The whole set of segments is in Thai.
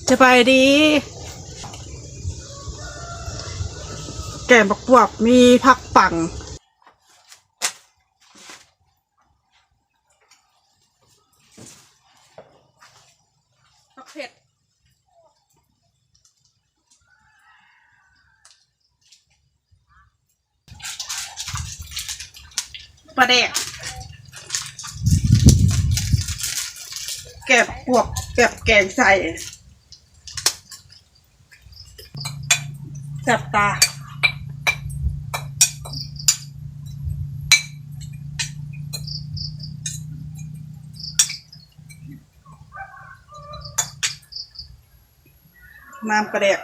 จะไปดี แกงบักบวบมีผักปังผักเผ็ดปลาแดกแกงบักบวบแบบแกงใส่แซ่บตาน้ำปลาแดก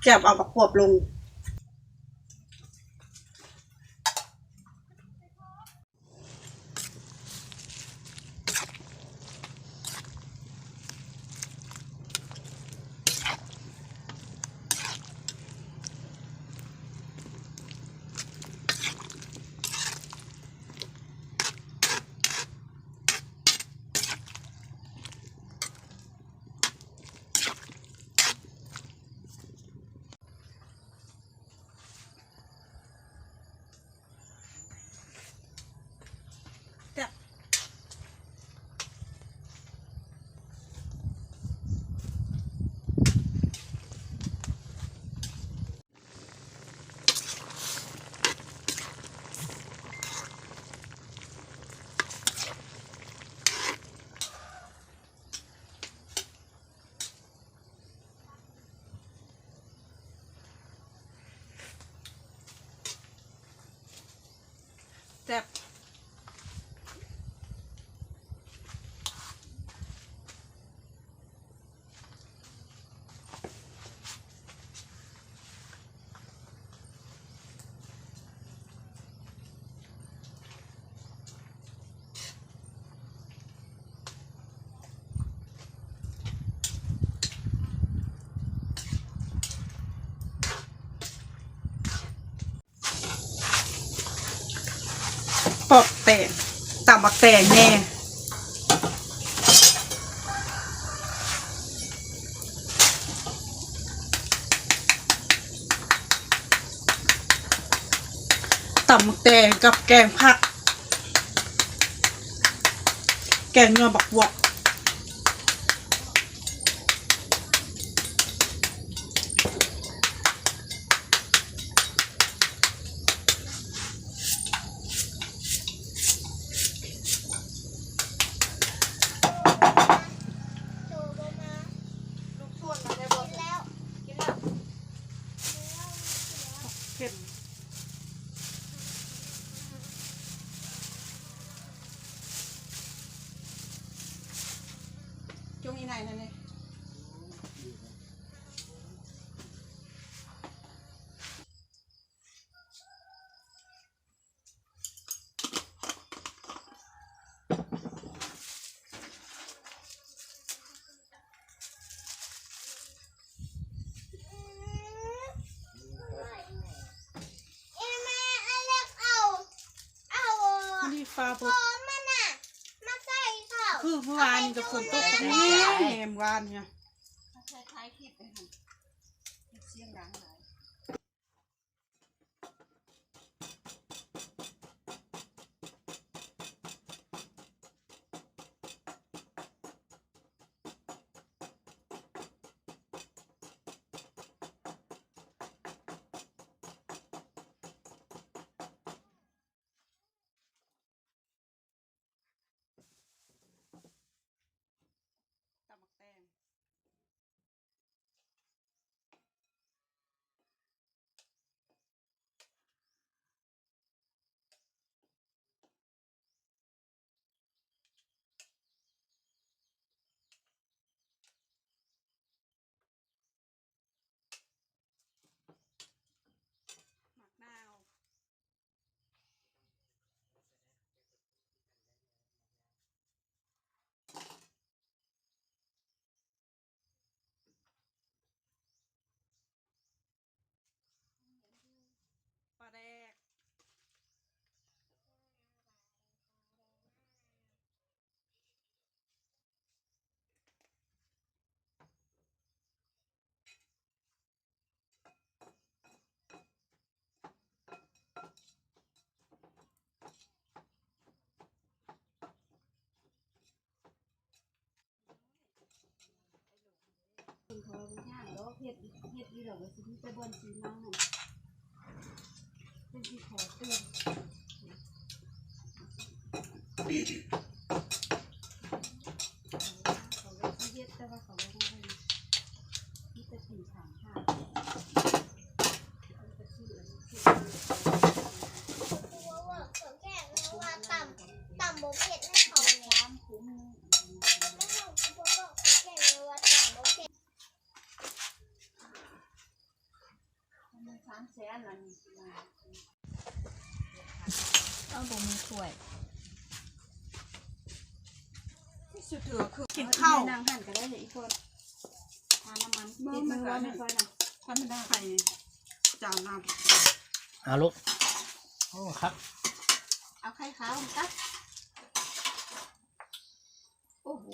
แกบเอาบักบวบลงแซ่บปอกแตงตำบักแตงแน่ตำบักแตงกับแกงผักแกงเนื้อบักบวบเผ็ดช่วงนี้ไหนนั่นเนี่ยนี่ฟ้าบดคือเมื่อวานนี่กับฝนตกตรงนี้แหมวานเนี่ยตำบักแตง เราไม่ย่างแล้วเฮ็ดที่เราก็ซื้อไปบนซื้อน้องเป็นที่ขอตื่นเขาเลยเฮ็ดแต่ว่าเขาไม่ได้ที่จะถึงถามค่ะต่ำโบเพ็ดให้เขาเนี่ย คุ้ม ไม่ให้เขาบอกเขาแก่เลยว่าต่ำโบเพ็ด มัน300,000ละนี่ เอาบ่มีถ้วย ที่สุดเถือคือกินข้าว นางหั่นก็ได้เลยอีกคนทานน้ำมันติดมือไว้ไม่ค่อยนะ ถ้าไม่ได้ใครจานน้ เอาลูกโอ้ครับ เอาไข่ขาวตักโอ้โห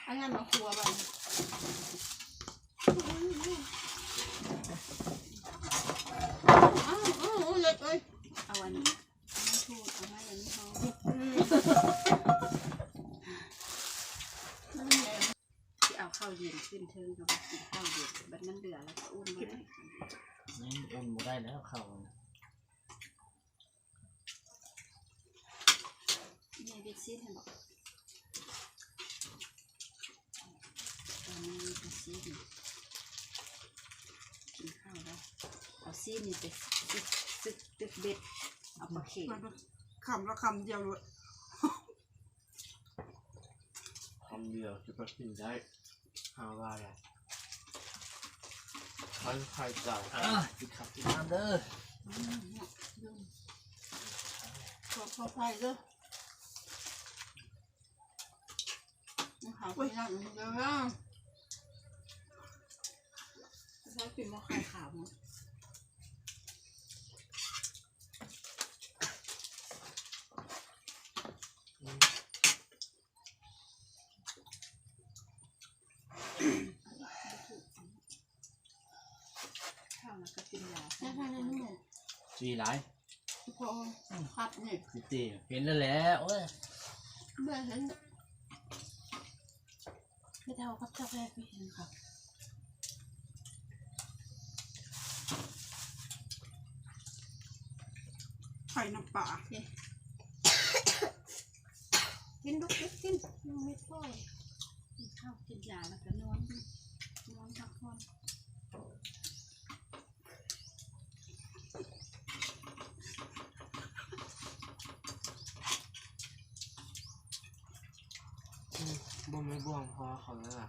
อันนั้นมาครัวบ้างเล็กเลยเอาอันนี้ไม่ถูกเอาไว้อย่างนี้พอที่เอาข้าวเย็นขึ้นเทิงกับกินข้าวเย็นแบบนั้นเดือดแล้วก็อุ่นไว้ นี่อุ่นบ่ได้แล้วเข้า เนี่ยเบ็ดซีดให้บอกตอนนี้เบ็ดซีดกินข้าวแล้วเอาซีดนี่ไปซึกตึกเบ็ดเอาปลาเข็ม ำมันคำละคำเดียวเลย คำเดียวจะไปกินได้หาว่าอะไรใครจ่าย กินข้าวกินน้ำเด้อ พอไฟเลยขาวไปนั่งเดี๋ยวนะใช้ปิ่นมะขาวขาวมั้งข้าวแล้วก็กินยาใช่ใช่เลยนี่ จีหลาย พอพัดนี่ สิตีเห็นแล้วแหละโอ้ย เมื่อฉันไม่เท่ากับกาแฟไปเห็นค่ะ ไข่น้ำปลา กินลูกกินยังไม่พอกินข้าวกินยาแล้วก็นอนพักผ่อน บ่ไม่บ่วงพอเขาแล้วล่ะ